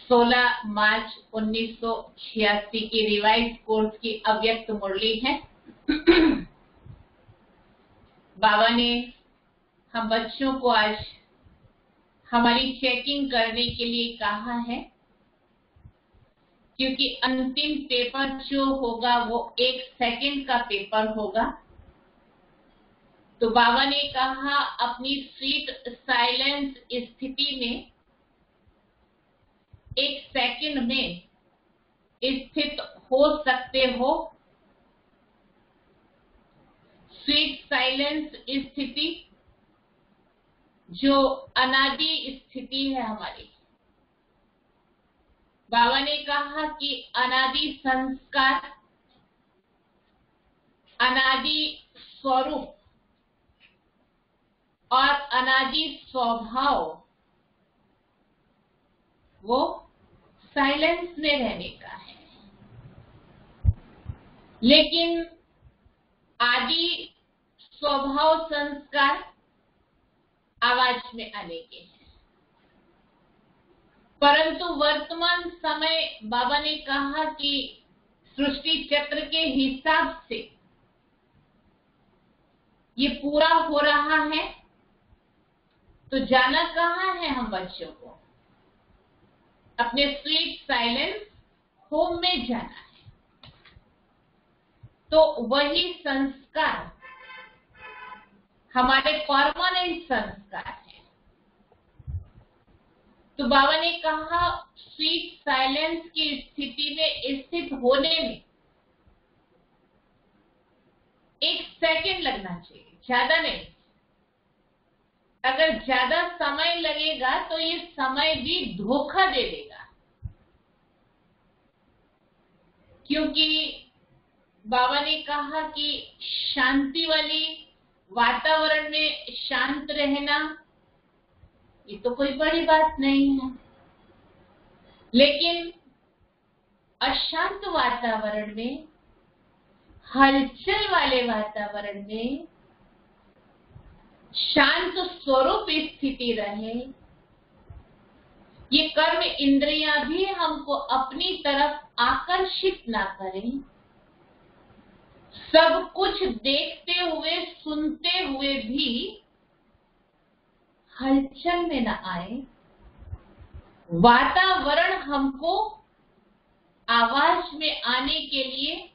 16 मार्च 1986 की revise course की अव्यक्त मुरली है। बाबा ने हम बच्चों को आज हमारी चेकिंग करने के लिए कहा है, क्योंकि अंतिम पेपर जो होगा वो 1 सेकंड का पेपर होगा। तो बाबा ने कहा अपनी स्वीट साइलेंस स्थिति में 1 सेकंड में स्थित हो सकते हो। स्वीट साइलेंस स्थिति जो अनादि स्थिति है हमारी। बाबा ने कहा कि अनादि संस्कार, अनादि स्वरूप और अनादि स्वभाव वो साइलेंस में रहने का है, लेकिन आदि स्वभाव संस्कार आवाज में आने के हैं। परंतु वर्तमान समय बाबा ने कहा कि सृष्टि चक्र के हिसाब से ये पूरा हो रहा है, तो जाना कहाँ है हम बच्चों को? अपने स्वीट साइलेंस होम में जाना है। तो वही संस्कार हमारे परमानेंट संस्कार है। तो बाबा ने कहा स्वीट साइलेंस की स्थिति में स्थित होने में 1 सेकंड लगना चाहिए, ज्यादा नहीं। अगर ज्यादा समय लगेगा तो ये समय भी धोखा दे देगा, क्योंकि बाबा ने कहा कि शांति वाली वातावरण में शांत रहना ये तो कोई बड़ी बात नहीं है, लेकिन अशांत वातावरण में, हलचल वाले वातावरण में शांत स्वरूप स्थिति रहे। ये कर्म इंद्रियां भी हमको अपनी तरफ आकर्षित ना करें। सब कुछ देखते हुए सुनते हुए भी हलचल में न आए। वातावरण हमको आवाज में आने के लिए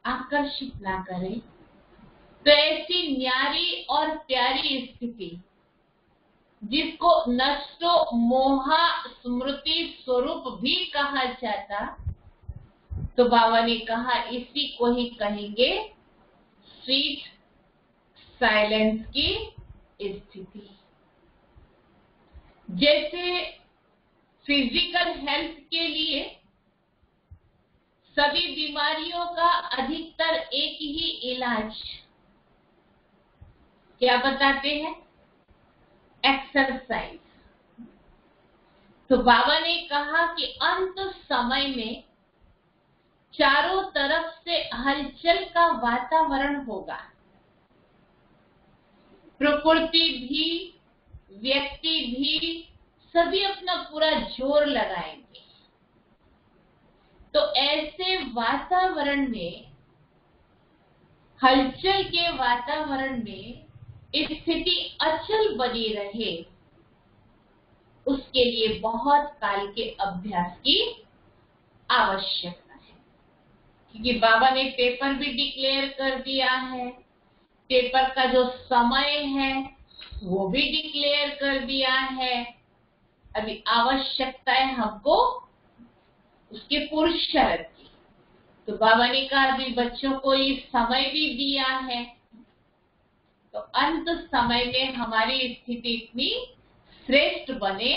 आकर्षित ना करे। तो ऐसी न्यारी और प्यारी स्थिति जिसको नष्टो मोहा स्मृति स्वरूप भी कहा जाता, तो बाबा ने कहा इसी को ही कहेंगे स्वीट साइलेंस की स्थिति। जैसे फिजिकल हेल्थ के लिए सभी बीमारियों का अधिकतर एक ही इलाज क्या बताते हैं? एक्सरसाइज। तो बाबा ने कहा कि अंत समय में चारों तरफ से हलचल का वातावरण होगा। प्रकृति भी, व्यक्ति भी, सभी अपना पूरा जोर लगाएंगे। तो ऐसे वातावरण में, हलचल के वातावरण में स्थिति अचल बनी रहे, उसके लिए बहुत काल के अभ्यास की आवश्यकता है। क्योंकि बाबा ने पेपर भी डिक्लेयर कर दिया है, पेपर का जो समय है वो भी डिक्लेयर कर दिया है। अभी आवश्यकता है हमको उसके पुरुषार्थ की। तो बाबा ने कहा अभी बच्चों को ये समय भी दिया है, तो अंत समय में हमारी स्थिति इतनी श्रेष्ठ बने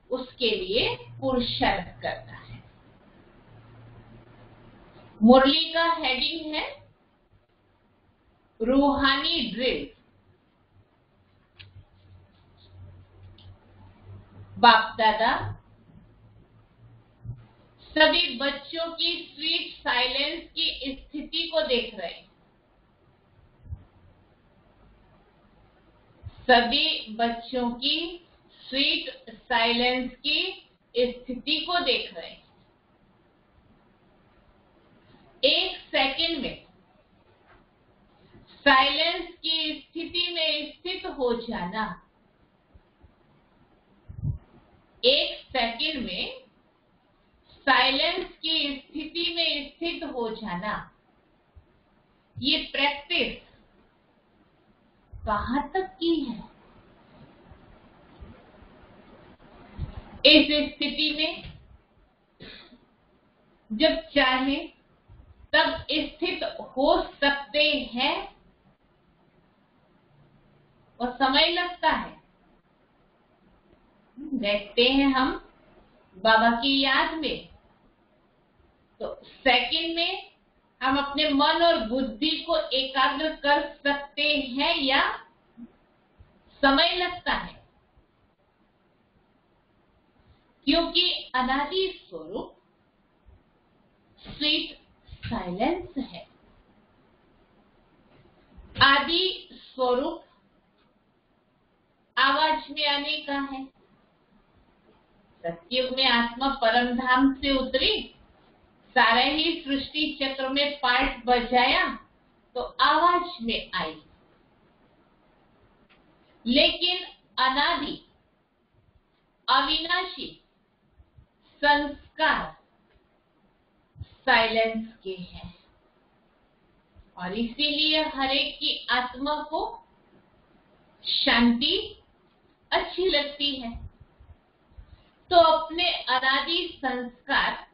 उसके लिए पुरुषार्थ करना है। मुरली का हेडिंग है रूहानी ड्रिल। बाप दादा सभी बच्चों की स्वीट साइलेंस की स्थिति को देख रहे हैं। सभी बच्चों की स्वीट साइलेंस की स्थिति को देख रहे हैं। एक सेकंड में साइलेंस की स्थिति में स्थित हो जाना, एक सेकंड में साइलेंस की स्थिति में स्थित हो जाना, ये प्रैक्टिस कहां तक की है? इस स्थिति में जब चाहे तब स्थित हो सकते हैं और समय लगता है। देखते हैं हम बाबा की याद में, तो सेकंड में हम अपने मन और बुद्धि को एकाग्र कर सकते हैं या समय लगता है? क्योंकि अनादि स्वरूप स्वीट साइलेंस है। आदि स्वरूप आवाज में आने का है। सतयुग में आत्मा परम धाम से उतरी, सारे ही सृष्टि चक्र में पार्ट बजाया तो आवाज में आई। लेकिन अनादि अविनाशी संस्कार साइलेंस के हैं और इसीलिए हर एक की आत्मा को शांति अच्छी लगती है। तो अपने अनादि संस्कार,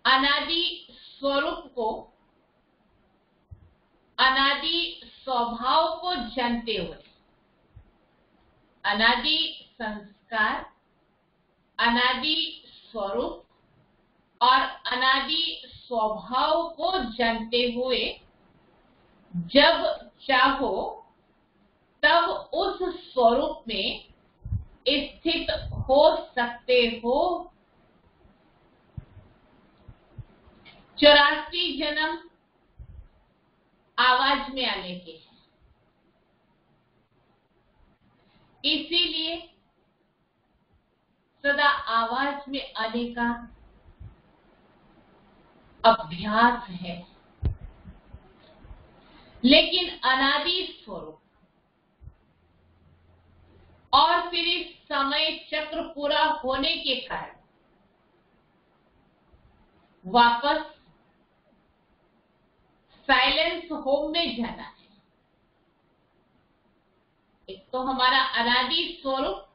अनादि स्वरूप को, अनादि स्वभाव को जानते हुए, अनादि संस्कार, अनादि स्वरूप और अनादि स्वभाव को जानते हुए जब चाहो तब उस स्वरूप में स्थित हो सकते हो। 84 जन्म आवाज में आने के हैं, इसीलिए सदा आवाज में आने का अभ्यास है। लेकिन अनादि स्वरूप और फिर इस समय चक्र पूरा होने के कारण वापस साइलेंस होम में जाना है। एक तो हमारा अनादि स्वरूप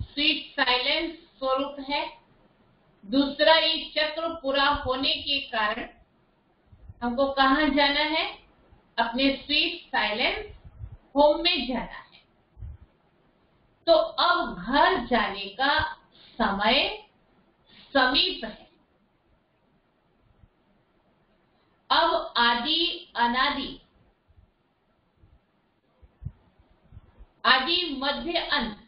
स्वीट साइलेंस स्वरूप है, दूसरा ये चक्र पूरा होने के कारण हमको कहां जाना है? अपने स्वीट साइलेंस होम में जाना है। तो अब घर जाने का समय समीप है। अब आदि अनादि, आदि मध्य अंत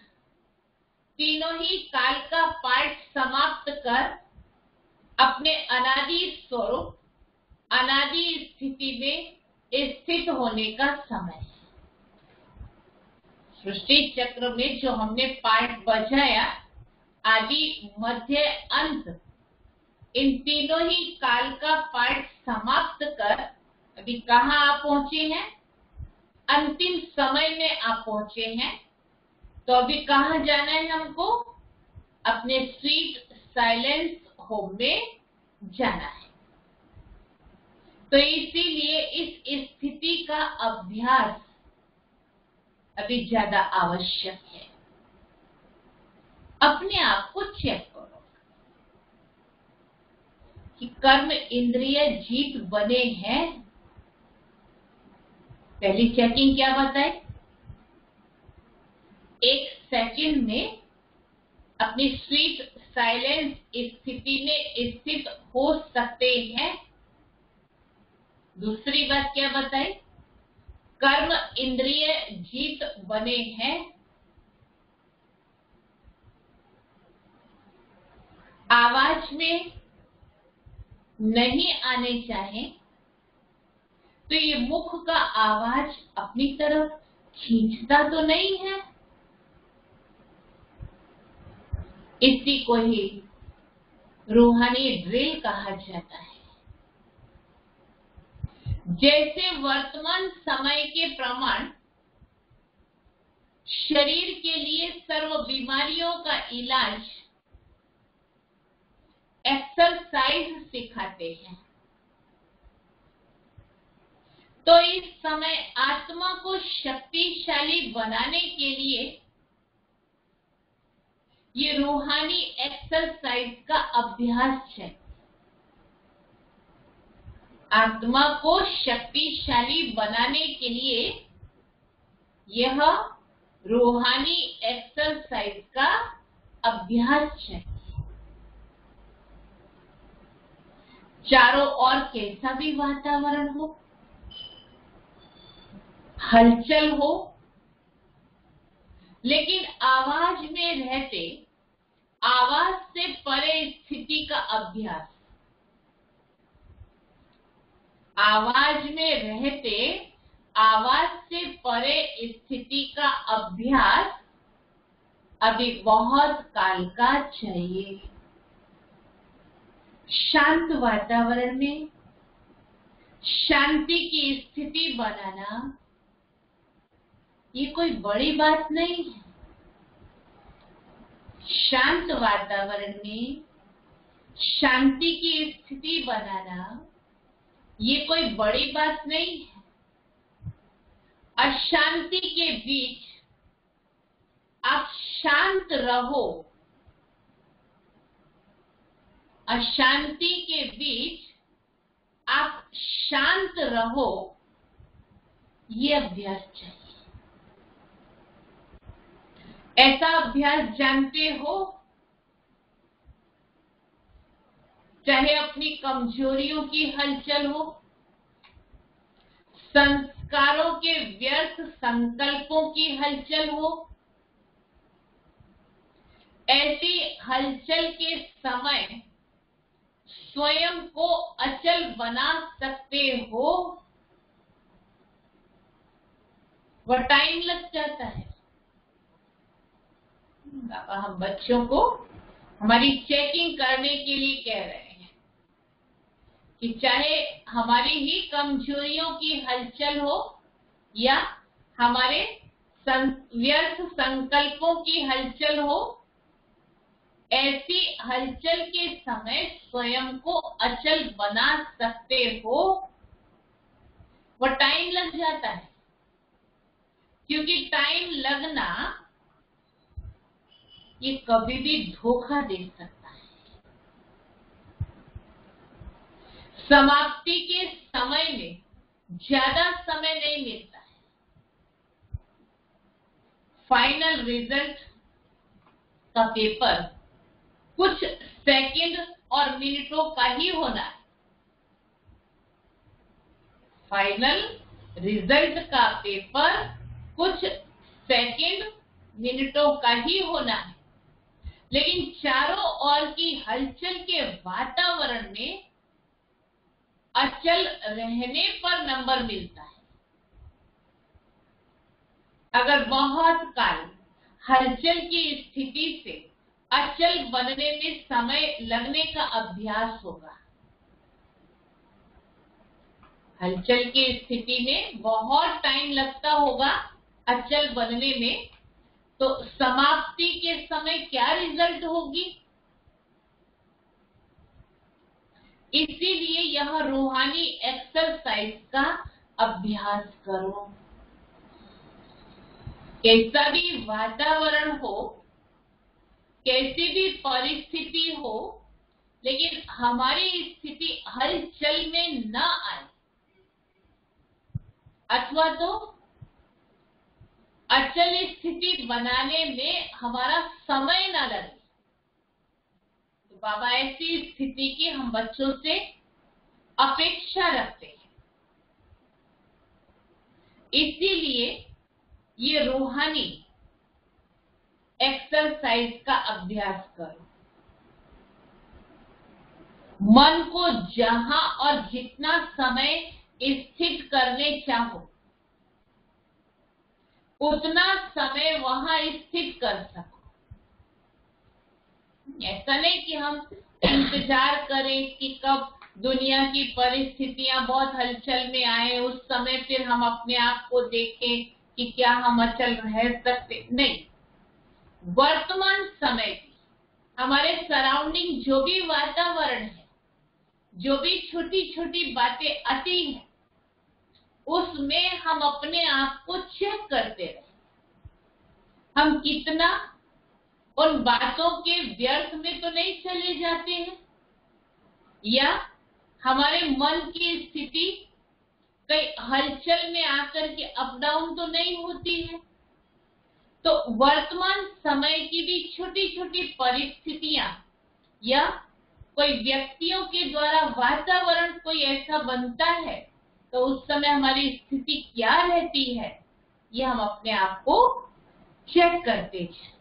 तीनों ही काल का पाठ समाप्त कर अपने अनादि स्वरूप, अनादि स्थिति में स्थित होने का समय है। सृष्टि चक्र में जो हमने पाठ बजाया, आदि मध्य अंत, इन तीनों ही काल का पाठ समाप्त कर अभी कहाँ आप पहुंचे हैं? अंतिम समय में आप पहुंचे हैं। तो अभी कहाँ जाना है हमको? अपने स्वीट साइलेंस होम में जाना है। तो इसीलिए इस स्थिति का अभ्यास अभी ज्यादा आवश्यक है। अपने आप को चेक करो कि कर्म इंद्रिय जीत बने हैं। पहली चेकिंग क्या बताए? एक सेकंड में अपनी स्वीट साइलेंस स्थिति में स्थित हो सकते हैं। दूसरी बात क्या बताई? कर्म इंद्रिय जीत बने हैं। आवाज में नहीं आने चाहे तो ये मुख का आवाज अपनी तरफ खींचता तो नहीं है। इसी को ही रूहानी ड्रिल कहा जाता है। जैसे वर्तमान समय के प्रमाण शरीर के लिए सर्व बीमारियों का इलाज एक्सरसाइज सिखाते हैं, तो इस समय आत्मा को शक्तिशाली बनाने के लिए ये रूहानी एक्सरसाइज का अभ्यास है। आत्मा को शक्तिशाली बनाने के लिए यह रूहानी एक्सरसाइज का अभ्यास है। चारों ओर कैसा भी वातावरण हो, हलचल हो, लेकिन आवाज में रहते आवाज से परे स्थिति का अभ्यास, आवाज में रहते आवाज से परे स्थिति का अभ्यास अभी बहुत काल का चाहिए। शांत वातावरण में शांति की स्थिति बनाना ये कोई बड़ी बात नहीं है। शांत वातावरण में शांति की स्थिति बनाना ये कोई बड़ी बात नहीं है। अशांति के बीच आप शांत रहो, अशांति के बीच आप शांत रहो, ये अभ्यास चाहिए। ऐसा अभ्यास जानते हो, चाहे अपनी कमजोरियों की हलचल हो, संस्कारों के व्यर्थ संकल्पों की हलचल हो, ऐसी हलचल के समय स्वयं को अचल बना सकते हो, वह टाइम लग जाता है। बाबा हम बच्चों को हमारी चेकिंग करने के लिए कह रहे हैं कि चाहे हमारी ही कमजोरियों की हलचल हो या हमारे व्यर्थ संकल्पों की हलचल हो, ऐसी हलचल के समय स्वयं को अचल बना सकते हो, वो टाइम लग जाता है। क्योंकि टाइम लगना ये कभी भी धोखा दे सकता है। समाप्ति के समय में ज्यादा समय नहीं मिलता है। फाइनल रिजल्ट का पेपर कुछ सेकंड और मिनटों का ही होना है। फाइनल रिजल्ट का पेपर कुछ सेकंड मिनटों का ही होना है, लेकिन चारों ओर की हलचल के वातावरण में अचल रहने पर नंबर मिलता है। अगर बहुत काल हलचल की स्थिति से अचल बनने में समय लगने का अभ्यास होगा, हलचल की स्थिति में बहुत टाइम लगता होगा अचल बनने में, तो समाप्ति के समय क्या रिजल्ट होगी? इसीलिए यह रूहानी एक्सरसाइज का अभ्यास करो। कैसा भी वातावरण हो, कैसी भी परिस्थिति हो, लेकिन हमारी स्थिति हलचल में न आए, अथवा तो अचल स्थिति बनाने में हमारा समय न लगे। तो बाबा ऐसी स्थिति की हम बच्चों से अपेक्षा रखते हैं। इसीलिए ये रूहानी एक्सरसाइज का अभ्यास करो। मन को जहां और जितना समय स्थित करने चाहो, उतना समय वहां स्थित कर सको। ऐसा नहीं कि हम इंतजार करें कि कब दुनिया की परिस्थितियां बहुत हलचल में आए, उस समय फिर हम अपने आप को देखें कि क्या हम अचल रह सकते। नहीं, वर्तमान समय की हमारे सराउंडिंग जो भी वातावरण है, जो भी छोटी छोटी बातें आती हैं, उसमें हम अपने आप को चेक करते रहे, हम कितना उन बातों के व्यर्थ में तो नहीं चले जाते हैं, या हमारे मन की स्थिति कई हलचल में आकर के अप डाउन तो नहीं होती है। तो वर्तमान समय की भी छोटी छोटी परिस्थितियां या कोई व्यक्तियों के द्वारा वातावरण कोई ऐसा बनता है, तो उस समय हमारी स्थिति क्या रहती है, ये हम अपने आप को चेक करते हैं।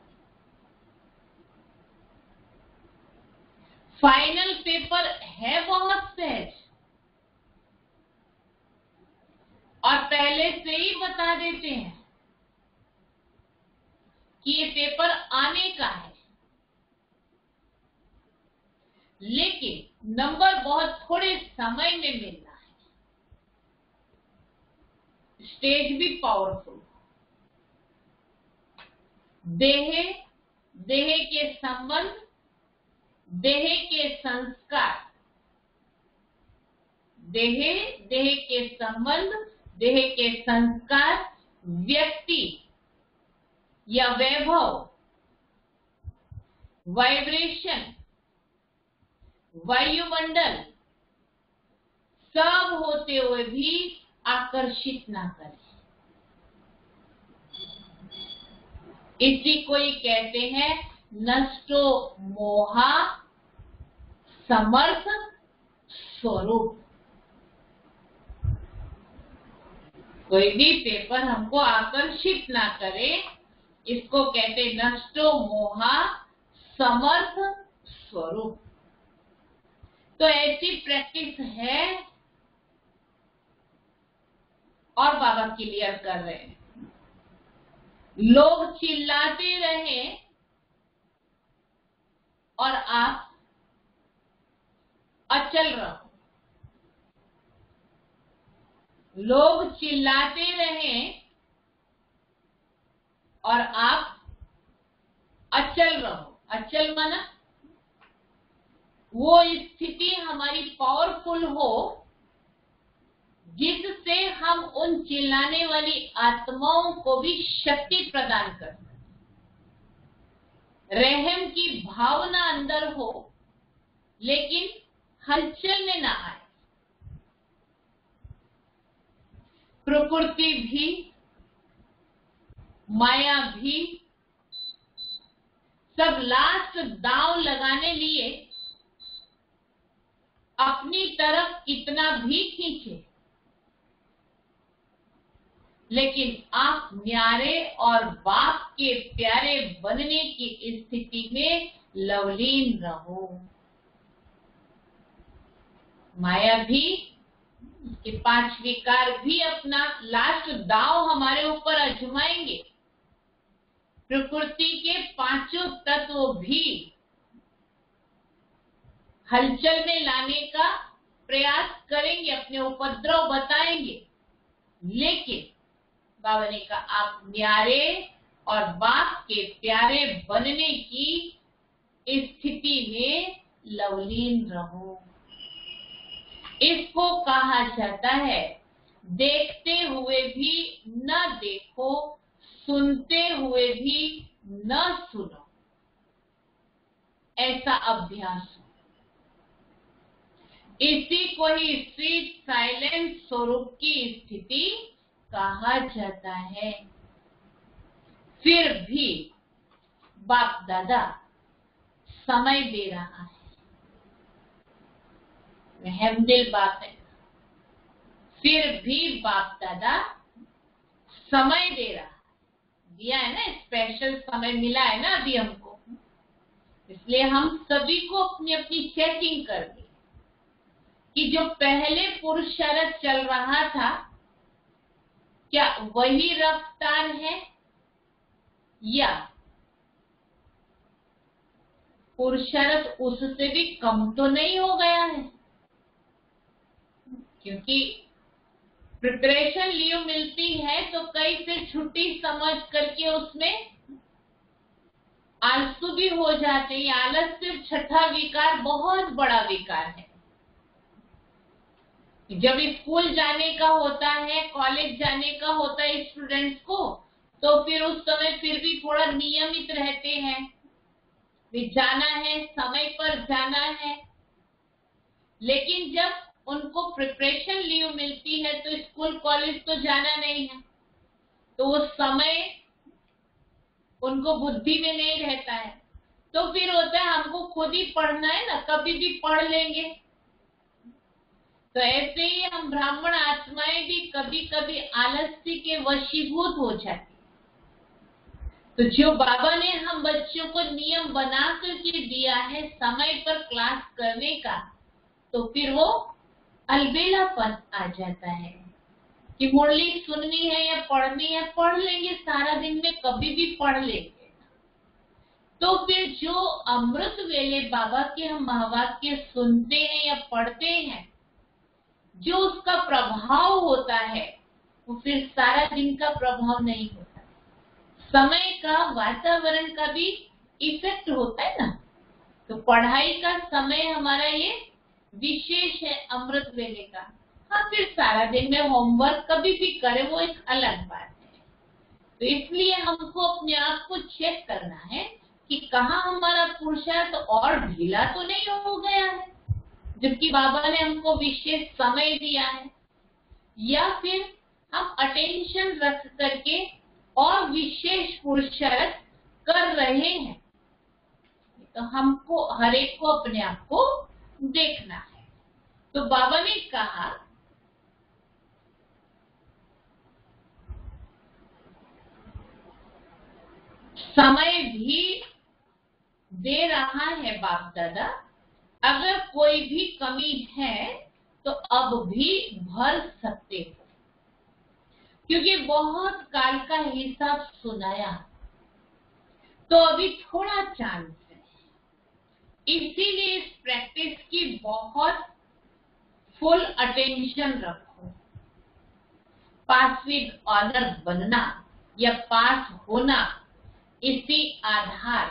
फाइनल पेपर है बहुत सहज, और पहले से ही बता देते हैं कि ये पेपर आने का है, लेकिन नंबर बहुत थोड़े समय में मिलना है। स्टेज भी पावरफुल, देह के संबंध, देह के संस्कार, देह के संबंध, देह के संस्कार, व्यक्ति या वैभव, वाइब्रेशन, वायुमंडल, सब होते हुए भी आकर्षित ना करें। इसी को ही कहते हैं नष्टो मोहा समर्थ स्वरूप। कोई भी पेपर हमको आकर्षित ना करे, इसको कहते नष्टो मोहा समर्थ स्वरूप। तो ऐसी प्रैक्टिस है, और बाबा क्लियर कर रहे हैं, लोग चिल्लाते रहे और आप अचल रहो। लोग चिल्लाते रहे और आप अचल रहो। अचल माना वो स्थिति हमारी पावरफुल हो जिससे हम उन चिल्लाने वाली आत्माओं को भी शक्ति प्रदान कर सकें। रहम की भावना अंदर हो, लेकिन हलचल में ना आए। प्रकृति भी, माया भी सब लास्ट दांव लगाने लिए अपनी तरफ कितना भी खींचे, लेकिन आप न्यारे और बाप के प्यारे बनने की स्थिति में लवलीन रहो। माया भी, उसके 5 विकार भी अपना लास्ट दांव हमारे ऊपर आजमाएंगे। प्रकृति के 5 तत्व भी हलचल में लाने का प्रयास करेंगे, अपने उपद्रव बताएंगे, लेकिन बाबा ने कहा आप न्यारे और बाप के प्यारे बनने की स्थिति में लवलीन रहो। इसको कहा जाता है देखते हुए भी न देखो, सुनते हुए भी न सुनो, ऐसा अभ्यास हो। इसी को ही स्वीट साइलेंस स्वरूप की स्थिति कहा जाता है। फिर भी बाप दादा समय दे रहा है, रहमदिल बाप है। फिर भी बाप दादा समय दे रहा है, दिया है ना, स्पेशल समय मिला है ना अभी हमको। इसलिए हम सभी को अपनी अपनी चेकिंग करनी कि जो पहले पुरुषार्थ चल रहा था, क्या वही रफ्तार है, या पुरुषार्थ उससे भी कम तो नहीं हो गया है, क्योंकि प्रिपरेशन लीव मिलती है तो कई से छुट्टी समझ करके उसमें आलसू भी हो जाते हैं। आलस सिर्फ छठा विकार बहुत बड़ा विकार है। जब स्कूल जाने का होता है, कॉलेज जाने का होता है स्टूडेंट्स को, तो फिर उस समय फिर भी थोड़ा नियमित रहते हैं, भी जाना है, समय पर जाना है। लेकिन जब उनको प्रिपरेशन लीव मिलती है तो स्कूल कॉलेज तो जाना नहीं है, तो वो समय उनको बुद्धि में नहीं रहता है। तो फिर होता है हमको खुद ही पढ़ना है ना, कभी भी पढ़ लेंगे। तो ऐसे ही हम ब्राह्मण आत्माएं भी कभी कभी आलस्य के वशीभूत हो जाती। तो जो बाबा ने हम बच्चों को नियम बना करके दिया है समय पर क्लास करने का, तो फिर वो अलबेलापन आ जाता है कि मुरली सुननी है या पढ़नी है, पढ़ लेंगे, सारा दिन में कभी भी पढ़ लेंगे। तो फिर जो अमृत वेले बाबा के हम महावाक्य सुनते हैं या पढ़ते हैं, जो उसका प्रभाव होता है वो फिर सारा दिन का प्रभाव नहीं होता। समय का, वातावरण का भी इफेक्ट होता है ना। तो पढ़ाई का समय हमारा ये विशेष है अमृत वेले का। हाँ, फिर सारा दिन में होमवर्क कभी भी करे वो एक अलग बात है। तो इसलिए हमको अपने आप को चेक करना है कि कहाँ हमारा पुरुषार्थ और ढीला तो नहीं हो गया है, जबकि बाबा ने हमको विशेष समय दिया है, या फिर हम अटेंशन रख करके और विशेष पुरुषार्थ कर रहे हैं। तो हमको हर एक को अपने आप को देखना है। तो बाबा ने कहा समय भी दे रहा है बाप दादा, अगर कोई भी कमी है तो अब भी भर सकते हो, क्योंकि बहुत काल का हिसाब सुनाया, तो अभी थोड़ा चांस है। इसीलिए इस प्रैक्टिस की बहुत फुल अटेंशन रखो। पास विद ऑनर बनना या पास होना इसी आधार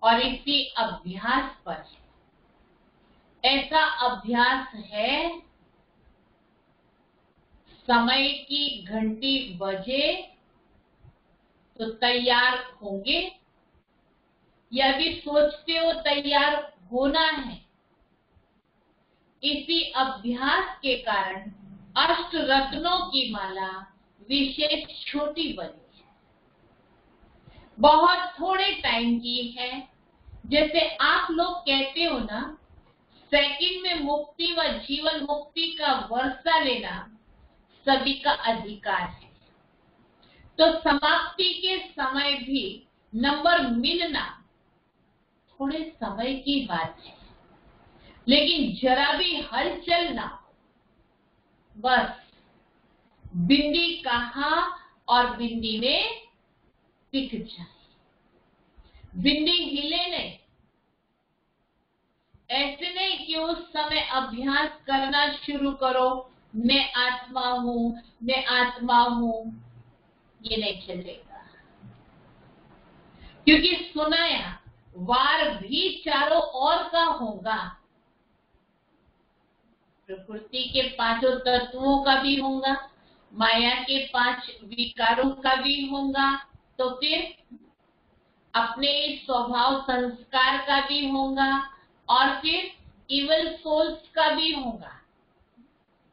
और इसी अभ्यास पर है। ऐसा अभ्यास है, समय की घंटी बजे तो तैयार होंगे, या भी सोचते हो तैयार होना है। इसी अभ्यास के कारण अष्ट रत्नों की माला विशेष छोटी बनी है, बहुत थोड़े टाइम की है। जैसे आप लोग कहते हो ना, सेकंड में मुक्ति व जीवन मुक्ति का वर्षा लेना सभी का अधिकार है। तो समाप्ति के समय भी नंबर मिलना थोड़े समय की बात है, लेकिन जरा भी हलचल ना हो, बस बिंदी कहाँ और बिंदी में टिक जाए, बिंदी हिले नहीं। ऐसे नहीं कि उस समय अभ्यास करना शुरू करो, मैं आत्मा हूं, मैं आत्मा हूं, ये नहीं चलेगा। क्योंकि सुनाया वार भी चारों ओर का होगा। प्रकृति के पांचों तत्वों का भी होगा, माया के 5 विकारों का भी होगा, तो फिर अपने स्वभाव संस्कार का भी होगा, और फिर इवल सोल्स का भी होगा।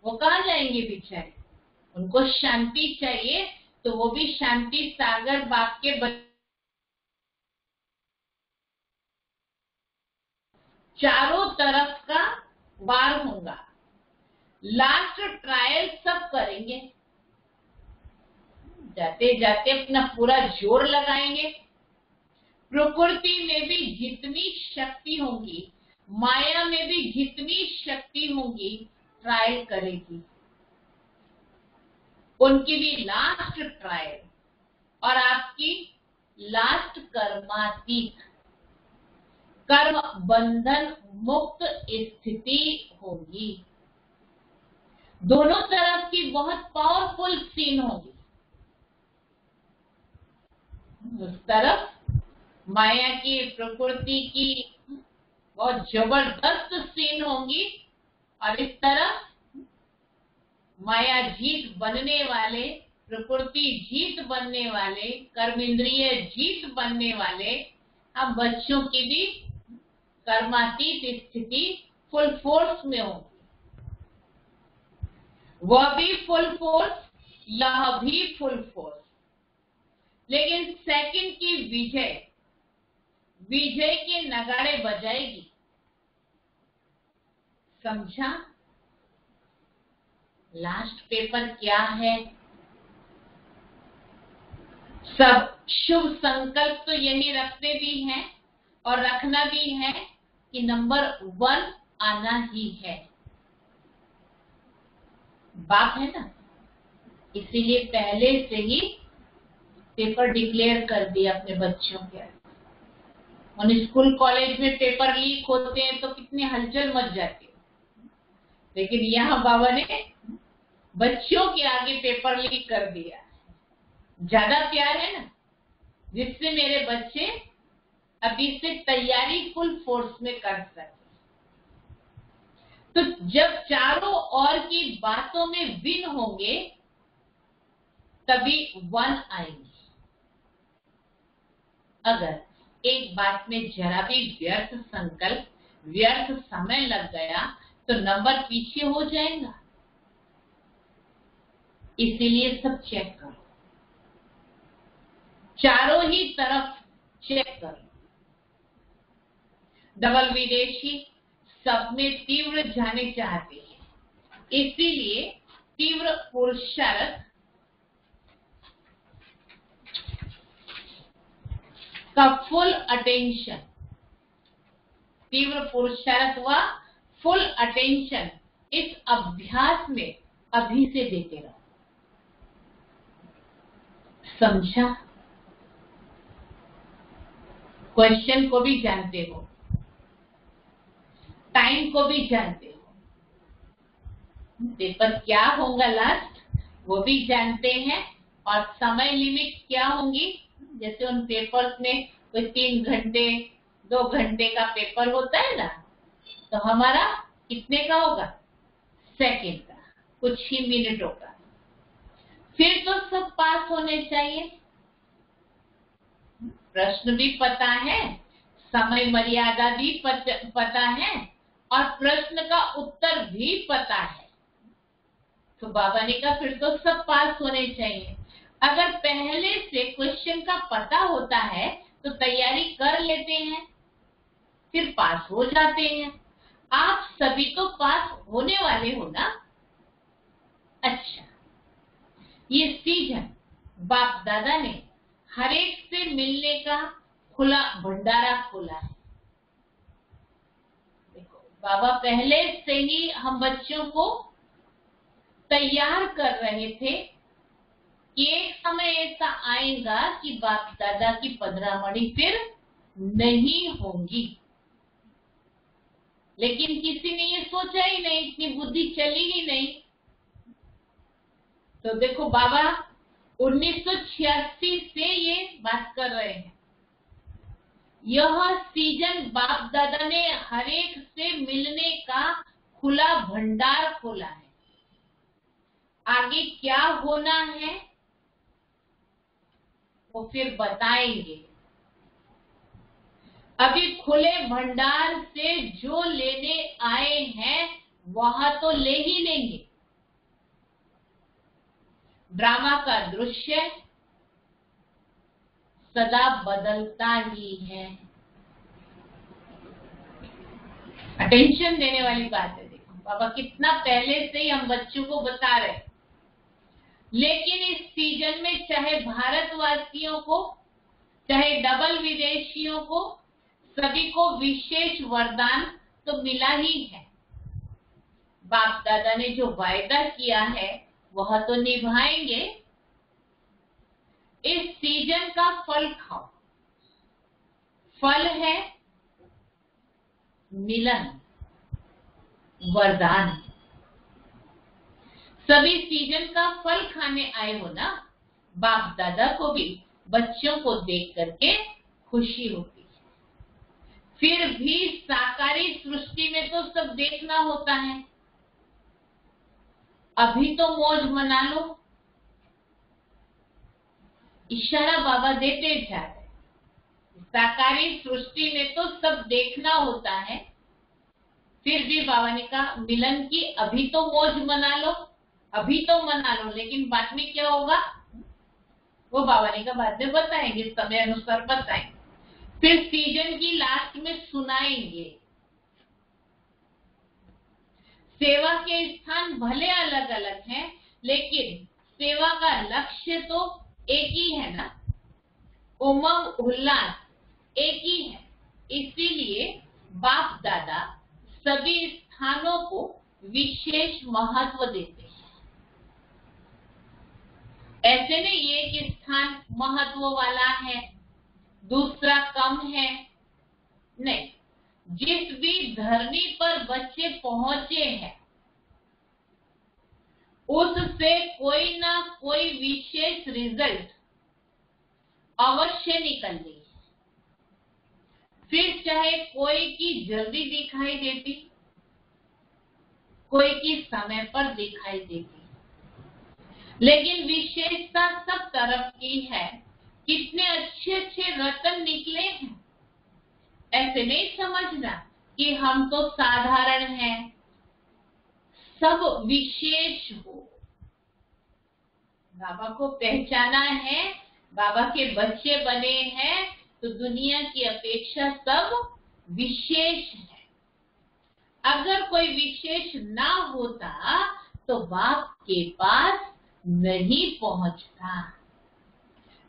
वो कहाँ जाएंगे बेचारे? उनको शांति चाहिए, तो वो भी शांति सागर बाप के चारों तरफ का वार होगा। लास्ट ट्रायल सब करेंगे, जाते जाते अपना पूरा जोर लगाएंगे। प्रकृति में भी जितनी शक्ति होगी, माया में भी जितनी शक्ति होगी, ट्रायल करेगी। उनकी भी लास्ट ट्रायल और आपकी लास्ट कर्मातीत कर्म बंधन मुक्त स्थिति होगी। दोनों तरफ की बहुत पावरफुल सीन होगी। उस तरफ माया की, प्रकृति की बहुत जबरदस्त सीन होंगी, और इस तरफ माया जीत बनने वाले, प्रकृति जीत बनने वाले, कर्म इंद्रिय जीत बनने वाले हम बच्चों की भी कर्मातीत स्थिति फुल फोर्स में होगी। वह भी फुल फोर्स, यह भी फुल फोर्स। लेकिन सेकंड की विजय, विजय के नगाड़े बजाएगी। समझा? लास्ट पेपर क्या है? सब शुभ संकल्प तो यही रखते भी हैं और रखना भी है कि नंबर 1 आना ही है। बात है ना, इसीलिए पहले से ही पेपर डिक्लेयर कर दिया अपने बच्चों के। उन स्कूल कॉलेज में पेपर लीक होते हैं तो कितनी हलचल मच जाती है, लेकिन यहाँ बाबा ने बच्चों के आगे पेपर लीक कर दिया। ज्यादा प्यार है ना, जिससे मेरे बच्चे अभी से तैयारी फुल फोर्स में कर सके। तो जब चारों ओर की बातों में विन होंगे तभी 1 आएंगे। अगर एक बात में जरा भी व्यर्थ संकल्प, व्यर्थ समय लग गया तो नंबर पीछे हो जाएगा। इसीलिए सब चेक करो, चारों ही तरफ चेक करो। डबल विदेशी सब में तीव्र जाने चाहते हैं, इसीलिए तीव्र पुरुषार्थ का फुल अटेंशन, तीव्र पुरुषार्थ व फुल अटेंशन इस अभ्यास में अभी से देते रहो। समझा? क्वेश्चन को भी जानते हो, टाइम को भी जानते हो, पेपर क्या होगा लास्ट वो भी जानते हैं, और समय लिमिट क्या होंगी। जैसे उन पेपर्स में कोई 3 घंटे 2 घंटे का पेपर होता है ना, तो हमारा कितने का होगा? सेकंड का, कुछ ही मिनटों का। फिर तो सब पास होने चाहिए। प्रश्न भी पता है, समय मर्यादा भी पता है, और प्रश्न का उत्तर भी पता है। तो बाबा ने कहा फिर तो सब पास होने चाहिए। अगर पहले से क्वेश्चन का पता होता है तो तैयारी कर लेते हैं, फिर पास हो जाते हैं। आप सभी तो पास होने वाले हो ना। अच्छा, ये सीजन बाप दादा ने हर एक से मिलने का खुला भंडारा खोला है। देखो, बाबा पहले से ही हम बच्चों को तैयार कर रहे थे कि एक समय ऐसा आएगा कि बाप दादा की 15 मणि फिर नहीं होंगी। लेकिन किसी ने ये सोचा ही नहीं, इतनी बुद्धि चली ही नहीं। तो देखो, बाबा 1986 से ये बात कर रहे हैं। यह सीजन बाप दादा ने हर एक से मिलने का खुला भंडार खोला है। आगे क्या होना है वो फिर बताएंगे। अभी खुले भंडार से जो लेने आए हैं वहां तो ले ही लेंगे। ड्रामा का दृश्य सदा बदलता ही है। अटेंशन देने वाली बात है। देखो बाबा कितना पहले से ही हम बच्चों को बता रहे हैं। लेकिन इस सीजन में चाहे भारतवासियों को, चाहे डबल विदेशियों को, सभी को विशेष वरदान तो मिला ही है। बाप दादा ने जो वायदा किया है वह तो निभाएंगे। इस सीजन का फल खाओ। फल है मिलन वरदान है। सभी सीजन का फल खाने आए हो ना, बाप दादा को भी बच्चों को देख करके खुशी होती है। फिर भी साकारी सृष्टि में तो सब देखना होता है, अभी तो मौज मना लो। इशारा बाबा देते जाते, साकारी सृष्टि में तो सब देखना होता है। फिर भी बाबा ने कहा मिलन की अभी तो मौज मना लो, अभी तो मना लो, लेकिन बाद में क्या होगा वो बाबा ने कहा बाद में बताएंगे, समय अनुसार बताएंगे। फिर सीजन की लास्ट में सुनाएंगे। सेवा के स्थान भले अलग अलग हैं, लेकिन सेवा का लक्ष्य तो एक ही है ना, उमंग उल्लास एक ही है। इसीलिए बाप दादा सभी स्थानों को विशेष महत्व देते हैं। ऐसे नहीं एक स्थान महत्व वाला है दूसरा कम है, नहीं। जिस भी धरनी पर बच्चे पहुंचे हैं उससे कोई ना कोई विशेष रिजल्ट अवश्य निकल रही है। फिर चाहे कोई की जल्दी दिखाई देती, कोई की समय पर दिखाई देती, लेकिन विशेषता सब तरफ की है। कितने अच्छे अच्छे रतन निकले हैं। ऐसे नहीं समझना कि हम तो साधारण हैं, सब विशेष हो। बाबा को पहचाना है, बाबा के बच्चे बने हैं, तो दुनिया की अपेक्षा सब विशेष है। अगर कोई विशेष ना होता तो बाप के पास नहीं पहुंचता।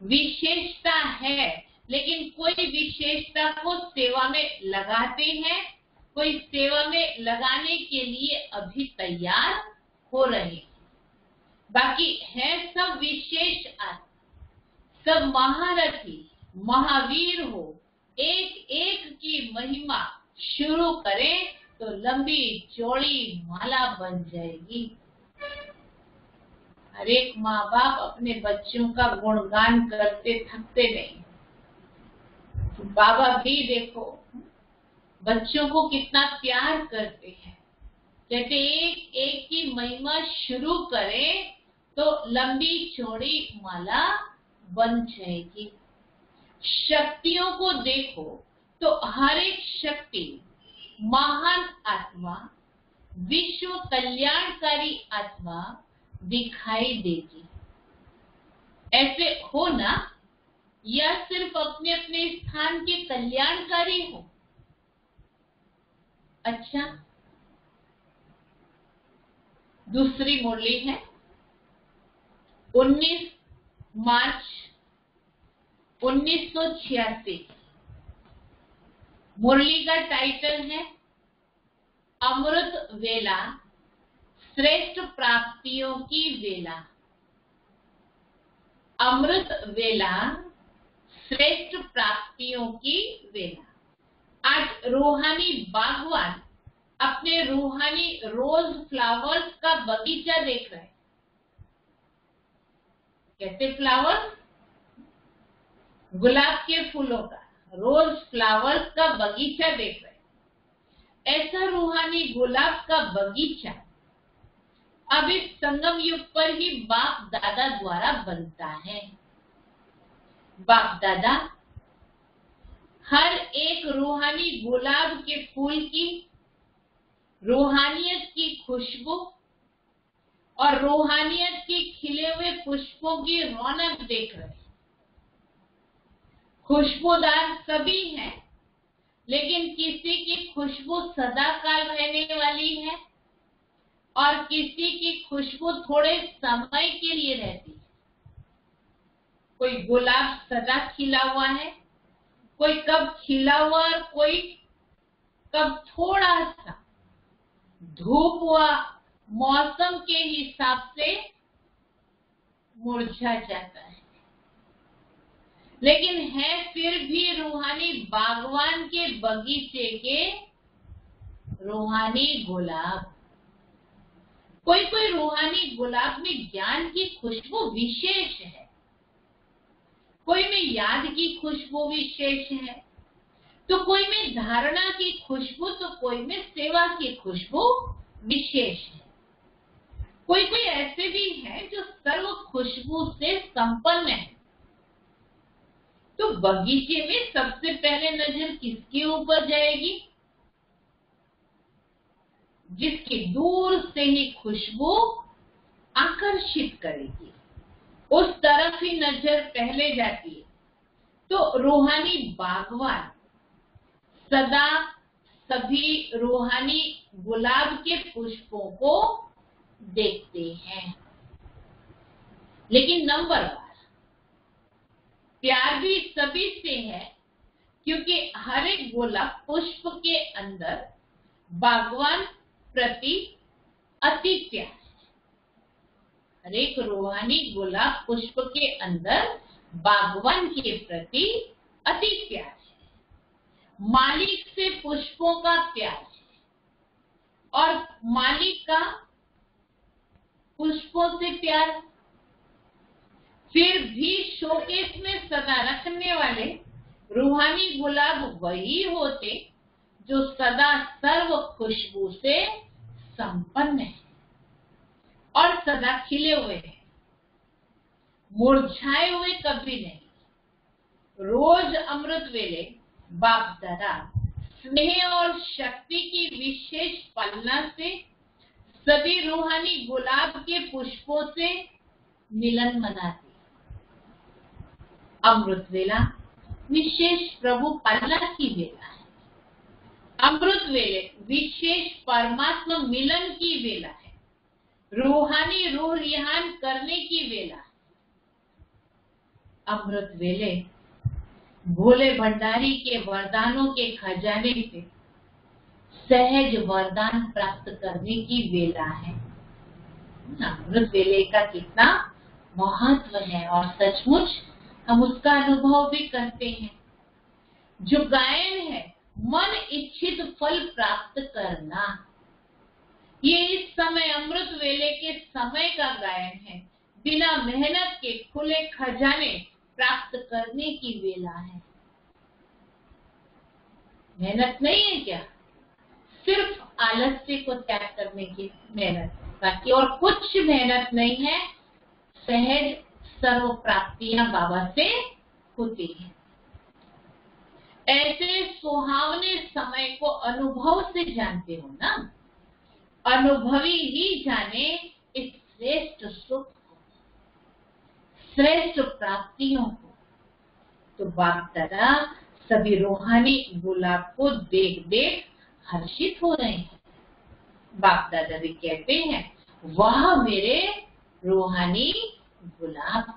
विशेषता है, लेकिन कोई विशेषता को सेवा में लगाते हैं, कोई सेवा में लगाने के लिए अभी तैयार हो रहे हैं। बाकी है सब विशेष आत्मा, सब महारथी महावीर हो। एक एक की महिमा शुरू करें तो लंबी चौड़ी माला बन जाएगी। हर एक माँ बाप अपने बच्चों का गुणगान करते थकते नहीं। तो बाबा भी देखो बच्चों को कितना प्यार करते हैं। कहते एक एक की महिमा शुरू करें तो लंबी चौड़ी माला बन जाएगी। शक्तियों को देखो तो हर एक शक्ति महान आत्मा, विश्व कल्याणकारी आत्मा दिखाई देगी। ऐसे हो ना, या सिर्फ अपने अपने स्थान के कल्याणकारी हो। अच्छा, दूसरी मुरली है 19 मार्च 1986। मुरली का टाइटल है अमृत वेला श्रेष्ठ प्राप्तियों की वेला। अमृत वेला श्रेष्ठ प्राप्तियों की वेला। आज रूहानी बागवान अपने रूहानी रोज फ्लावर्स का बगीचा देख रहे हैं। कैसे फ्लावर्स? गुलाब के फूलों का, रोज फ्लावर्स का बगीचा देख रहे हैं। ऐसा रूहानी गुलाब का बगीचा अब इस संगम युग पर ही बाप दादा द्वारा बनता है। बाप दादा हर एक रूहानी गुलाब के फूल की, रूहानियत की खुशबू और रूहानियत के खिले हुए पुष्पों की रौनक देख रहे हैं। खुशबूदार सभी हैं, लेकिन किसी की खुशबू सदाकाल रहने वाली है और किसी की खुशबू थोड़े समय के लिए रहती है। कोई गुलाब सदा खिला हुआ है, कोई कब खिला हुआ और कोई कब थोड़ा सा धूप हुआ मौसम के हिसाब से मुरझा जाता है। लेकिन है फिर भी रूहानी बागवान के बगीचे के रूहानी गुलाब। कोई कोई रूहानी गुलाब में ज्ञान की खुशबू विशेष है, कोई में याद की खुशबू विशेष है, तो कोई में धारणा की खुशबू, तो कोई में सेवा की खुशबू विशेष है। कोई कोई ऐसे भी हैं जो सर्व खुशबू से संपन्न है। तो बगीचे में सबसे पहले नजर किसके ऊपर जाएगी? जिसकी दूर से ही खुशबू आकर्षित करेगी, उस तरफ ही नजर पहले जाती है। तो रूहानी बागवान सदा सभी रूहानी गुलाब के पुष्पों को देखते हैं। लेकिन नंबर 1, प्यार भी सभी से है, क्योंकि हर एक गुलाब पुष्प के अंदर बागवान प्रति अति प्यार है। हर एक रूहानी गुलाब पुष्प के अंदर बागवान के प्रति अति प्यार है। मालिक से पुष्पों का प्यार है और मालिक का पुष्पों से प्यार। फिर भी शोकेस में सदा रखने वाले रूहानी गुलाब वही होते जो सदा सर्व खुशबू से संपन्न है और सदा खिले हुए हैं, मुरझाए हुए कभी नहीं। रोज अमृत वेले बाप दादा स्नेह और शक्ति की विशेष पालना से सभी रूहानी गुलाब के पुष्पों से मिलन मनाते। अमृत वेला विशेष प्रभु पालना की वेला है। अमृत वेले विशेष परमात्मा मिलन की वेला है, रूहानी रूह रिहान करने की वेला है। अमृत वेले भोले भंडारी के वरदानों के खजाने से सहज वरदान प्राप्त करने की वेला है। अमृत वेले का कितना महत्व है और सचमुच हम उसका अनुभव भी करते हैं। जो गायन है मन इच्छित फल प्राप्त करना, ये इस समय अमृत वेले के समय का गायन है। बिना मेहनत के खुले खजाने प्राप्त करने की वेला है। मेहनत नहीं है क्या? सिर्फ आलस्य को त्याग करने की मेहनत, बाकी और कुछ मेहनत नहीं है। सहज सर्व प्राप्तियां बाबा से होती हैं। ऐसे सुहावने समय को अनुभव से जानते हो ना, अनुभवी ही जाने इस श्रेष्ठ सुख को, श्रेष्ठ प्राप्तियों को। तो बाप दादा सभी रूहानी गुलाब को देख देख हर्षित हो रहे हैं। बाप दादा भी कहते हैं, वाह मेरे रूहानी गुलाब।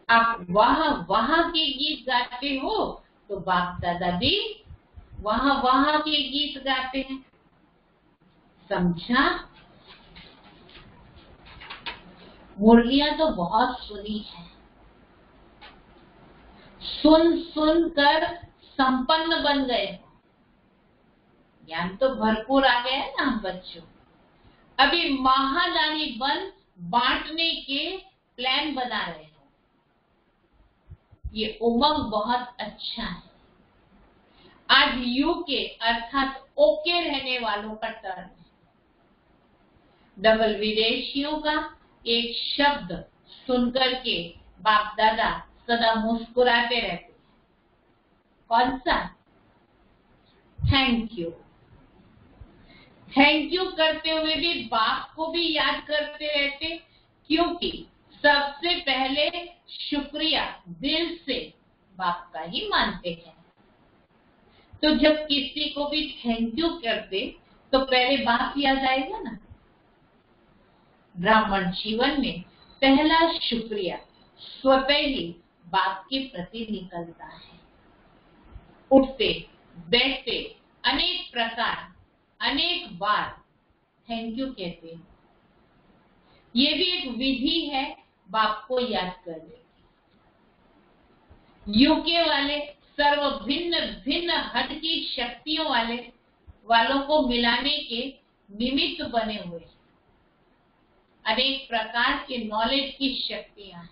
आप वाह वाह के गीत गाते हो, तो बाप दादा भी वाह वाह के गीत गाते हैं। समझा? मुरलियां तो बहुत सुनी है, सुन सुन कर संपन्न बन गए। ज्ञान तो भरपूर आ गया है ना हम बच्चों। अभी महादानी बन बांटने के प्लान बना रहे हो। ये उमंग बहुत अच्छा है। आज यूके अर्थात ओके रहने वालों का टर्न है। डबल विदेशियों का एक शब्द सुनकर के बाप दादा सदा मुस्कुराते रहते। कौन सा? Thank you. थैंक यू करते हुए भी बाप को भी याद करते रहते, क्योंकि सबसे पहले शुक्रिया दिल से बाप का ही मानते हैं। तो जब किसी को भी थैंक यू करते तो पहले बाप याद आएगा ना। ब्राह्मण जीवन में पहला शुक्रिया स्वतः ही बाप के प्रति निकलता है। उठते बैठते अनेक प्रकार अनेक बार थैंक यू कहते हैं। ये भी एक विधि है बाप को याद करने की। यूके वाले सर्व भिन्न भिन्न हद की शक्तियों वाले वालों को मिलाने के निमित्त बने हुए हैं। अनेक प्रकार के नॉलेज की शक्तियां हैं,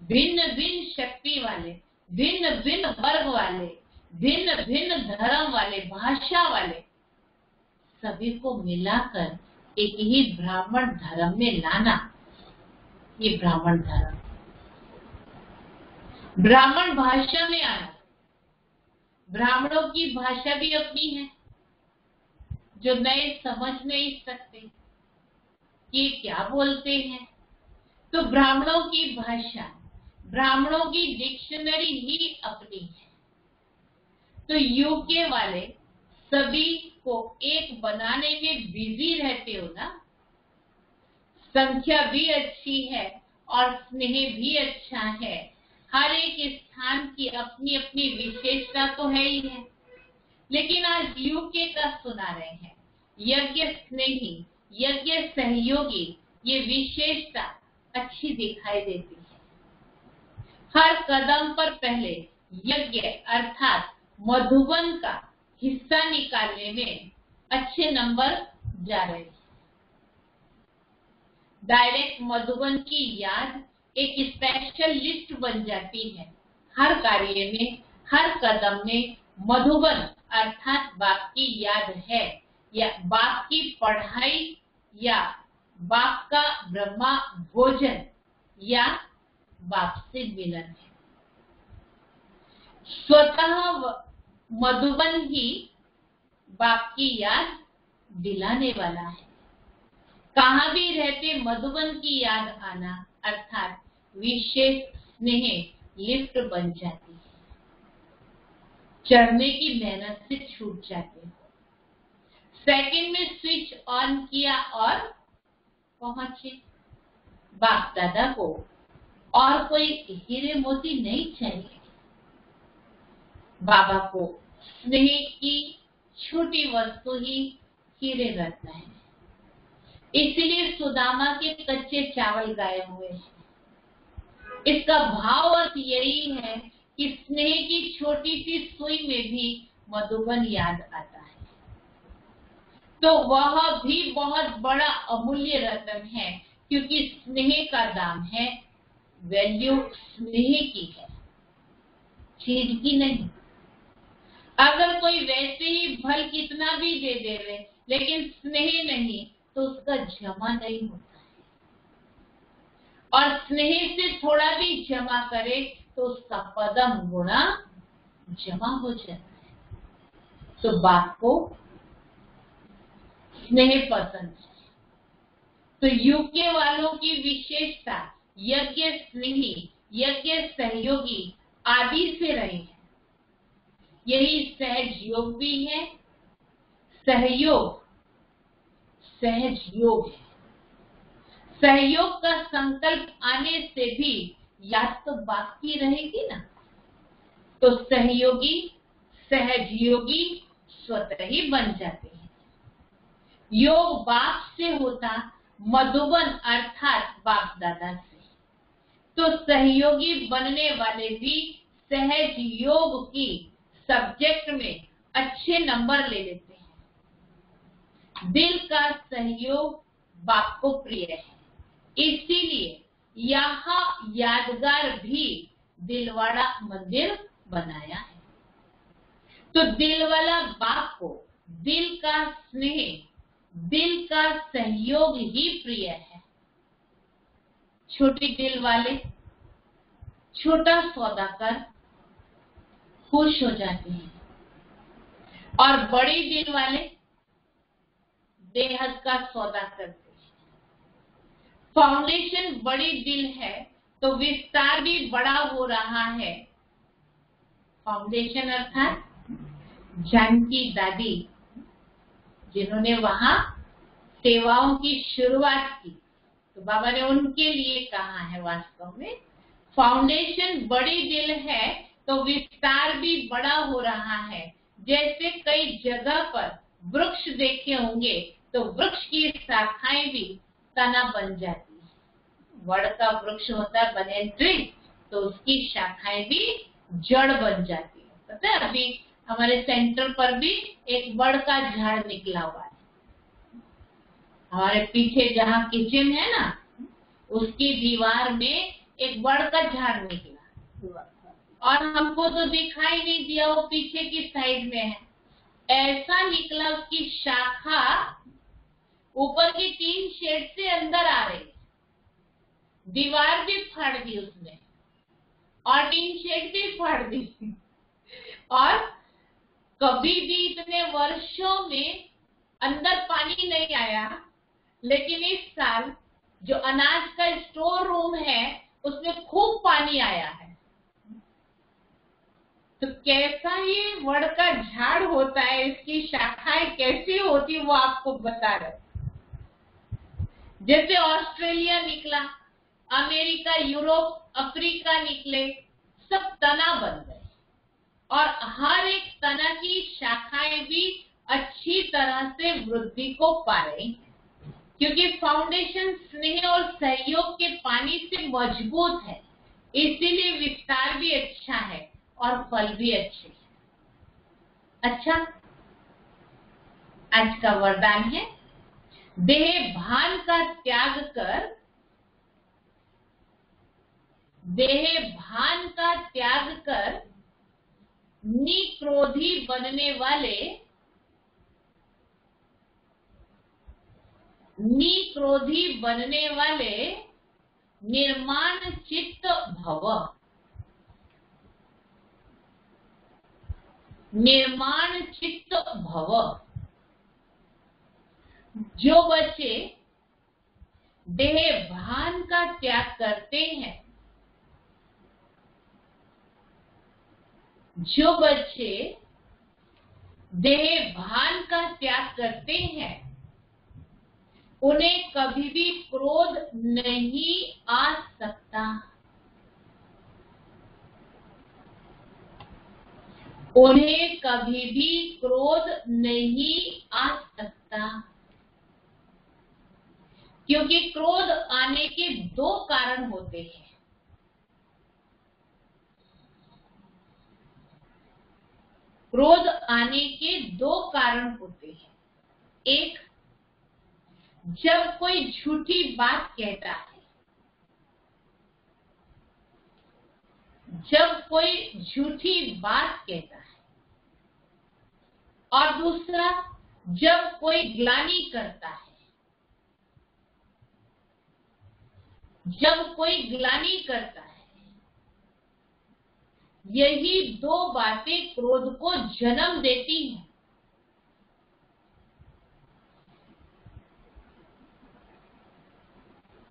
भिन्न भिन्न शक्ति वाले, भिन्न भिन्न वर्ग वाले, भिन्न भिन्न धर्म वाले, भाषा वाले, सभी को मिलाकर एक ही ब्राह्मण धर्म में लाना, ये ब्राह्मण धर्म। ब्राह्मण भाषा में आना, ब्राह्मणों की भाषा भी अपनी है, जो नए समझ नहीं सकते ये क्या बोलते हैं, तो ब्राह्मणों की भाषा, ब्राह्मणों की डिक्शनरी ही अपनी है। तो यूके वाले सभी को एक बनाने में बिजी रहते हो ना। संख्या भी अच्छी है और स्नेह भी अच्छा है। हर एक स्थान की अपनी अपनी विशेषता तो है ही है, लेकिन आज यूके का सुना रहे हैं, यज्ञ स्नेही, यज्ञ सहयोगी, ये विशेषता अच्छी दिखाई देती है। हर कदम पर पहले यज्ञ अर्थात मधुबन का हिस्सा निकालने में अच्छे नंबर जा रहे हैं। डायरेक्ट मधुबन की याद एक स्पेशल लिस्ट बन जाती है। हर कार्य में, हर कदम में मधुबन अर्थात बाप की याद है, या बाप की पढ़ाई, या बाप का ब्रह्मा भोजन, या बाप से मिलन है। स्वतः मधुबन ही बाप की याद दिलाने वाला है। कहाँ भी रहते मधुबन की याद आना अर्थात विशेष स्नेह लिफ्ट बन जाती है। चढ़ने की मेहनत से छूट जाते हो, सेकंड में स्विच ऑन किया और पहुंचे बाप दादा को। और कोई हीरे मोती नहीं चाहिए, बाबा को स्नेह की छोटी वस्तु ही हीरे रत्न है। इसलिए सुदामा के कच्चे चावल गाए हुए हैं। इसका भाव अर्थ यही है कि स्नेह की छोटी सी सुई में भी मधुबन याद आता है, तो वह भी बहुत बड़ा अमूल्य रत्न है, क्योंकि स्नेह का दाम है, वैल्यू स्नेह की है, चीज की नहीं। अगर कोई वैसे ही भल कितना भी दे देवे, लेकिन स्नेह नहीं, तो उसका जमा नहीं होता है। और स्नेह से थोड़ा भी जमा करे तो उसका पदम गुणा जमा हो जाता है। तो बाप को स्नेह पसंद है। तो यूके वालों की विशेषता यज्ञ स्नेही, यज्ञ सहयोगी आदि से रही है। यही सहज योग भी है। सहयोग सहज योग है। सहयोग का संकल्प आने से भी याद तो बाकी रहेगी ना। तो सहयोगी सहज योगी स्वतः ही बन जाते हैं। योग बाप से होता, मधुबन अर्थात बाप दादा से। तो सहयोगी बनने वाले भी सहज योग की सब्जेक्ट में अच्छे नंबर ले लेते हैं। दिल का सहयोग बाप को प्रिय है, इसीलिए यहाँ यादगार भी दिलवाड़ा मंदिर बनाया है। तो दिल वाला बाप को दिल का स्नेह, दिल का सहयोग ही प्रिय है। छोटी दिल वाले छोटा सौदा कर खुश हो जाते हैं, और बड़ी दिल वाले बेहद का सौदा करते हैं। फाउंडेशन बड़ी दिल है तो विस्तार भी बड़ा हो रहा है। फाउंडेशन अर्थात जानकी दादी जिन्होंने वहां सेवाओं की शुरुआत की, तो बाबा ने उनके लिए कहा है वास्तव में फाउंडेशन बड़ी दिल है तो विस्तार भी बड़ा हो रहा है। जैसे कई जगह पर वृक्ष देखे होंगे तो वृक्ष की शाखाएं भी तना बन जाती है। वड़ का वृक्ष होता है बनेन ट्री, तो उसकी शाखाएं भी जड़ बन जाती है। पता है अभी हमारे सेंटर पर भी एक बड़ का झाड़ निकला हुआ है। हमारे पीछे जहाँ किचन है ना, उसकी दीवार में एक बड़ का झाड़ निकला और हमको तो दिखाई नहीं दिया, वो पीछे की साइड में है। ऐसा निकला, उसकी शाखा ऊपर की टीन शेड से अंदर आ रही, दीवार भी फाड़ दी उसने और टीन शेड भी फाड़ दी। और कभी भी इतने वर्षों में अंदर पानी नहीं आया, लेकिन इस साल जो अनाज का स्टोर रूम है उसमें खूब पानी आया है। तो कैसा ये वड़ का झाड़ होता है, इसकी शाखाएं कैसी होती वो आपको बता रहे। जैसे ऑस्ट्रेलिया निकला, अमेरिका, यूरोप, अफ्रीका निकले, सब तना बन गए और हर एक तना की शाखाएं भी अच्छी तरह से वृद्धि को पा रही, क्योंकि फाउंडेशन स्नेह और सहयोग के पानी से मजबूत है, इसीलिए विस्तार भी अच्छा है और फल भी अच्छे हैं। अच्छा, आज का वरदान है, देह भान का त्याग कर, देह भान का त्याग कर निक्रोधी बनने वाले, निक्रोधी बनने वाले निर्माण चित्त भव, निर्माण चित्त भव। जो बच्चे देह भान का त्याग करते हैं, जो बच्चे देह भान का त्याग करते हैं, उन्हें कभी भी क्रोध नहीं आ सकता, उन्हें कभी भी क्रोध नहीं आ सकता, क्योंकि क्रोध आने के दो कारण होते हैं। क्रोध आने के दो कारण होते हैं। एक, जब कोई झूठी बात कहता है, जब कोई झूठी बात कहता है, और दूसरा, जब कोई ग्लानि करता है, जब कोई ग्लानि करता है। यही दो बातें क्रोध को जन्म देती हैं।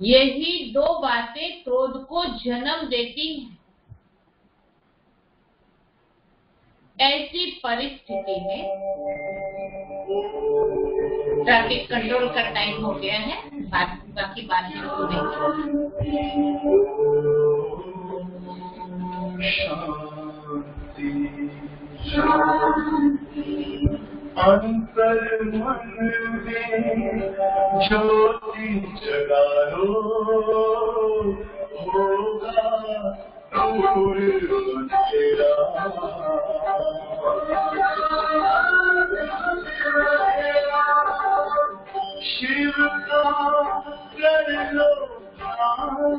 यही दो बातें क्रोध को जन्म देती हैं। ऐसी परिस्थिति में ट्रैफिक कंट्रोल का टाइम हो गया है, बाकी बातें सुनेंगे। अंतर मन में ज्योति जगाओ, होगा दूर अंधेरा। शिव का कर लो ध्यान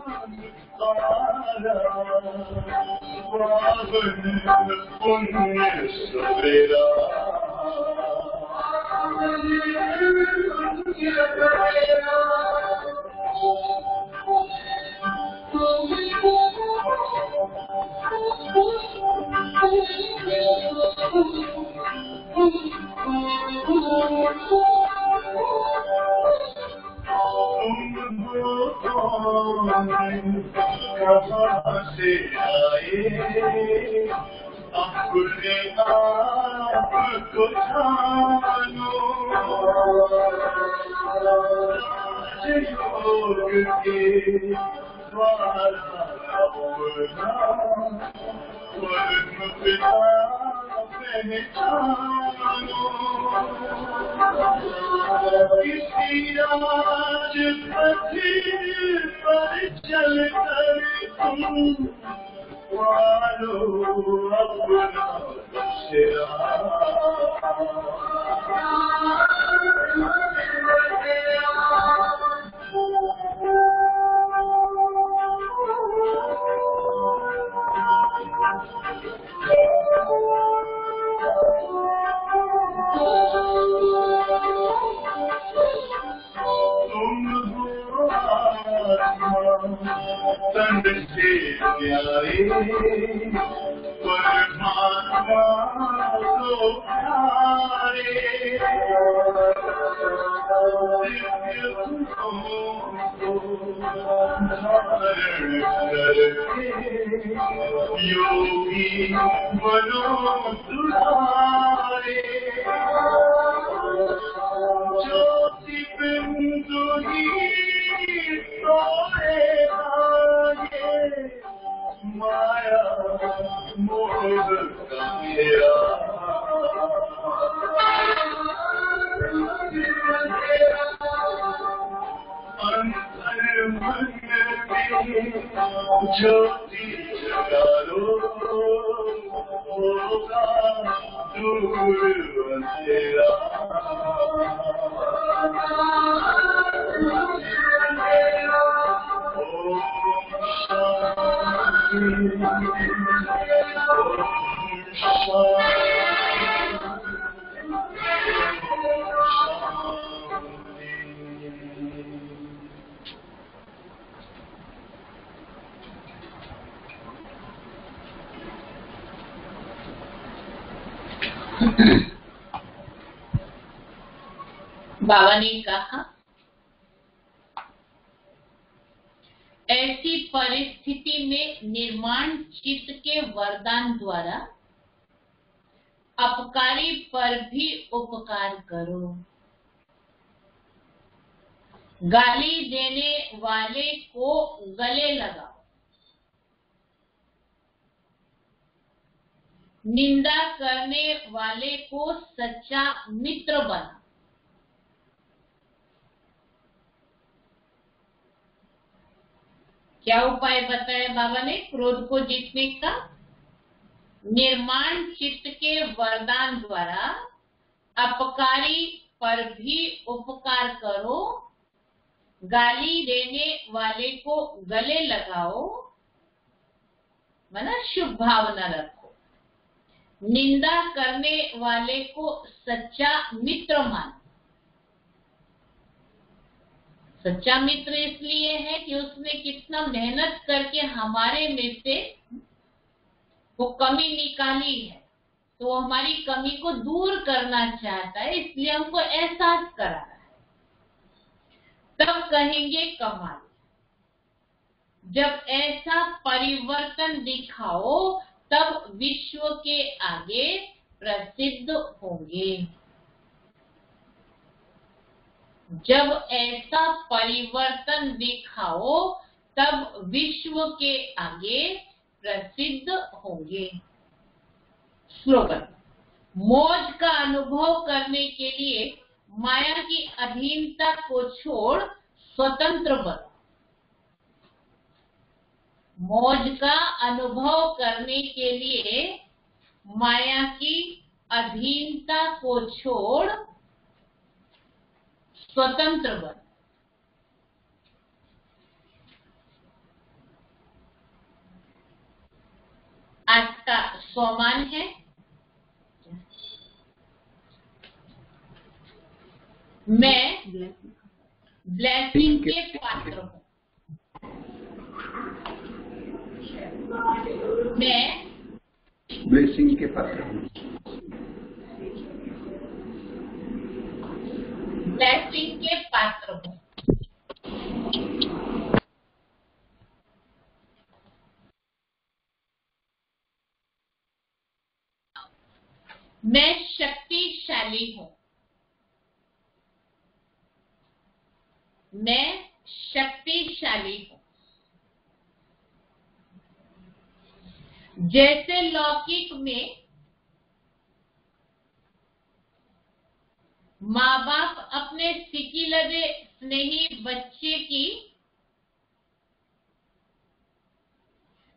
तुम्हारा, पावन पुण्य सवेरा। कहाँ से आए अपने आप को जानो, योग के द्वारा अपना वर्ण पिता पहचानो। किसी राज पथ पर चल कर तुम पालो अपना तन से प्यारे परमात्मा को प्यारे धारण करके योगी बनो सुधारे ज्योति बिंदु ही सोए आगे माया मोह का घेरा अंतर मन में ज्योति जगा लो होगा दूर अंधेरा बाबा ने कहा, ऐसी परिस्थिति में निर्माण चित्त के वरदान द्वारा अपकारी पर भी उपकार करो। गाली देने वाले को गले लगाओ, निंदा करने वाले को सच्चा मित्र बनाओ। क्या उपाय बताया बाबा ने क्रोध को जीतने का? निर्माण चित्त के वरदान द्वारा अपकारी पर भी उपकार करो, गाली देने वाले को गले लगाओ, माना शुभ भावना रखो, निंदा करने वाले को सच्चा मित्र मानो। सच्चा मित्र इसलिए है कि उसने कितना मेहनत करके हमारे में से वो कमी निकाली है, तो वो हमारी कमी को दूर करना चाहता है, इसलिए हमको एहसास करा रहा है। तब कहेंगे कमाल। जब ऐसा परिवर्तन दिखाओ तब विश्व के आगे प्रसिद्ध होंगे। जब ऐसा परिवर्तन दिखाओ तब विश्व के आगे प्रसिद्ध होंगे। स्लोगन: मौज का अनुभव करने के लिए माया की अधीनता को छोड़ स्वतंत्र बनो। मौज का अनुभव करने के लिए माया की अधीनता को छोड़ स्वतंत्र बनो। आज का सोमान है, मैं ब्लेसिंग के पात्र हूँ। मैं ब्लेसिंग के पात्र हूँ। ब्लेसिंग के पात्र हूँ। मैं शक्तिशाली हूँ। मैं शक्तिशाली हूँ। जैसे लौकिक में माँ बाप अपने सिकी लगे स्नेही बच्चे की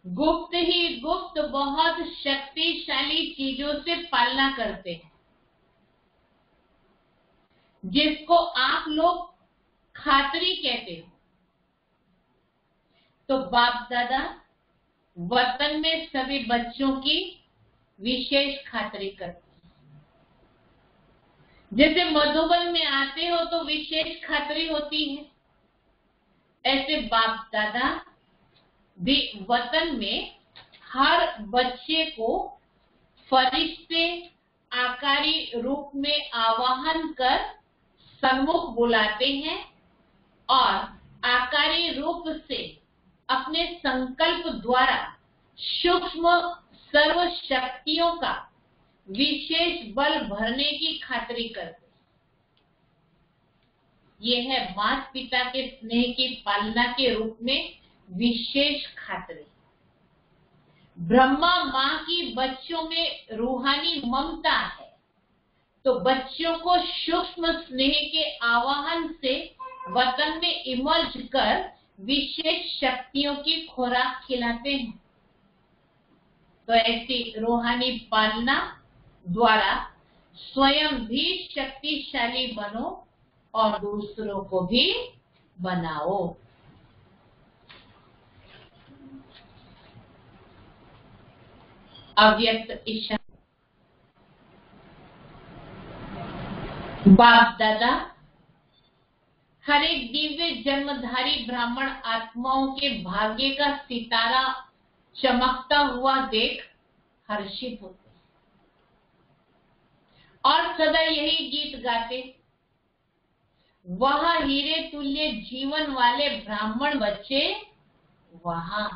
गुप्त ही गुप्त बहुत शक्तिशाली चीजों से पालना करते हैं, जिसको आप लोग खातरी कहते हो। तो बाप दादा वतन में सभी बच्चों की विशेष खातरी करते हैं। जैसे मधुबन में आते हो तो विशेष खातरी होती है, ऐसे बाप दादा भी वतन में हर बच्चे को फरिश्ते आकारी रूप में आवाहन कर सन्मुख बुलाते हैं और आकारी रूप से अपने संकल्प द्वारा सूक्ष्म सर्व शक्तियों का विशेष बल भरने की खातरी करते हैं। यह है माता पिता के स्नेह की पालना के रूप में विशेष खातरी। ब्रह्मा माँ की बच्चों में रूहानी ममता है, तो बच्चों को सूक्ष्म स्नेह के आवाहन से वतन में इमर्ज कर विशेष शक्तियों की खुराक खिलाते हैं। तो ऐसी रूहानी पालना द्वारा स्वयं भी शक्तिशाली बनो और दूसरों को भी बनाओ। अव्यक्त ईशा। बाप दादा हर एक दिव्य जन्मधारी ब्राह्मण आत्माओं के भाग्य का सितारा चमकता हुआ देख हर्षित होते हैं और सदा यही गीत गाते, वह हीरे तुल्य जीवन वाले ब्राह्मण बच्चे वहां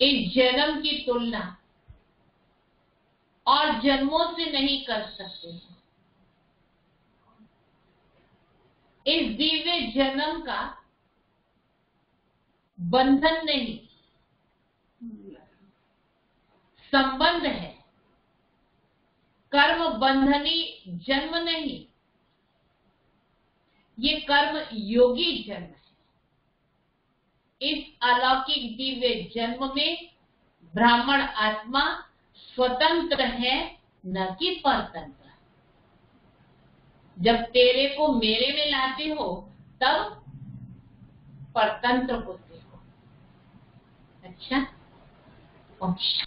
इस जन्म की तुलना और जन्मों से नहीं कर सकते हैं। इस दिव्य जन्म का बंधन नहीं, संबंध है। कर्म बंधनी जन्म नहीं, ये कर्म योगी जन्म है। इस अलौकिक दिव्य जन्म में ब्राह्मण आत्मा स्वतंत्र है, न कि परतंत्र। जब तेरे को मेरे में लाते हो तब परतंत्र होते हो। अच्छा, ओम शांति।